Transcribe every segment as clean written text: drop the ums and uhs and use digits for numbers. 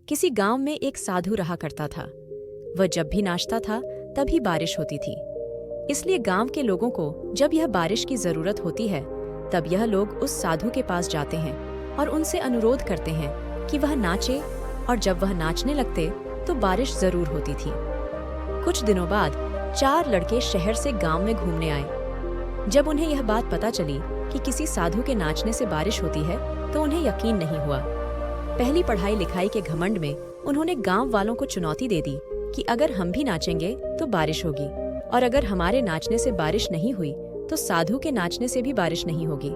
किसी गांव में एक साधु रहा करता था। वह जब भी नाचता था तभी बारिश होती थी। इसलिए गांव के लोगों को जब यह बारिश की जरूरत होती है तब यह लोग उस साधु के पास जाते हैं और उनसे अनुरोध करते हैं कि वह नाचे, और जब वह नाचने लगते तो बारिश जरूर होती थी। कुछ दिनों बाद 4 लड़के शहर से गांव में घूमने आए। जब उन्हें यह बात पता चली कि किसी साधु के नाचने से बारिश होती है तो उन्हें यकीन नहीं हुआ। पहली पढ़ाई लिखाई के घमंड में उन्होंने गांव वालों को चुनौती दे दी कि अगर हम भी नाचेंगे तो बारिश होगी, और अगर हमारे नाचने से बारिश नहीं हुई तो साधु के नाचने से भी बारिश नहीं होगी।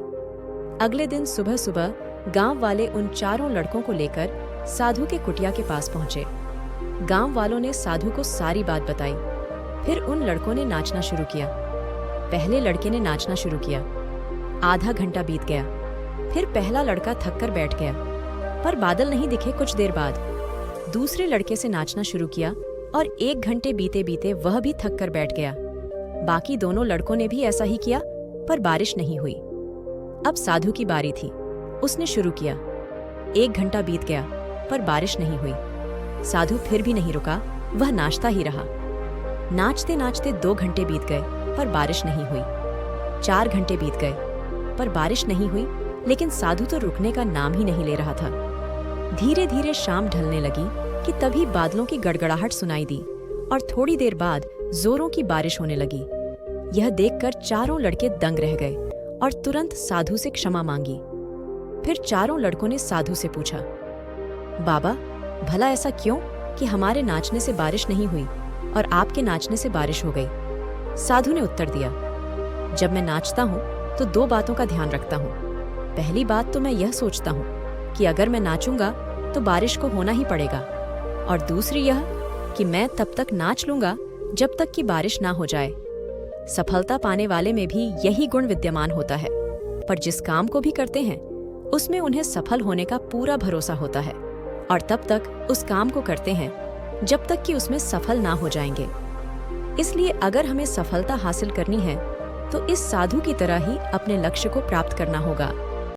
अगले दिन सुबह सुबह गांव वाले उन 4 लड़कों को लेकर साधु के कुटिया के पास पहुंचे। गांव वालों ने साधु को सारी बात बताई। फिर उन लड़कों ने नाचना शुरू किया। पहले लड़के ने नाचना शुरू किया। आधा घंटा बीत गया। फिर पहला लड़का थक कर बैठ गया, पर बादल नहीं दिखे। कुछ देर बाद दूसरे लड़के से नाचना शुरू किया और 1 घंटे बीते बीते वह भी थक कर बैठ गया। बाकी दोनों लड़कों ने भी ऐसा ही किया, पर बारिश नहीं हुई। अब साधु की बारी थी। उसने शुरू किया। 1 घंटा बीत गया, पर बारिश नहीं हुई। साधु फिर भी नहीं रुका, वह नाचता ही रहा। नाचते नाचते 2 घंटे बीत गए, पर बारिश नहीं हुई। 4 घंटे बीत गए, पर बारिश नहीं हुई, लेकिन साधु तो रुकने का नाम ही नहीं ले रहा था। धीरे धीरे शाम ढलने लगी कि तभी बादलों की गड़गड़ाहट सुनाई दी और थोड़ी देर बाद जोरों की बारिश होने लगी। यह देखकर 4 लड़के दंग रह गए और तुरंत साधु से क्षमा मांगी। फिर 4 लड़कों ने साधु से पूछा, बाबा, भला ऐसा क्यों कि हमारे नाचने से बारिश नहीं हुई और आपके नाचने से बारिश हो गई? साधु ने उत्तर दिया, जब मैं नाचता हूँ तो 2 बातों का ध्यान रखता हूँ। पहली बात तो मैं यह सोचता हूँ कि अगर मैं नाचूंगा तो बारिश को होना ही पड़ेगा, और दूसरी यह कि मैं तब तक नाच लूंगा जब तक कि बारिश ना हो जाए। सफलता पाने वाले में भी यही गुण विद्यमान होता है, पर जिस काम को भी करते हैं उसमें उन्हें सफल होने का पूरा भरोसा होता है, और तब तक उस काम को करते हैं जब तक कि उसमें सफल ना हो जाएंगे। इसलिए अगर हमें सफलता हासिल करनी है तो इस साधु की तरह ही अपने लक्ष्य को प्राप्त करना होगा।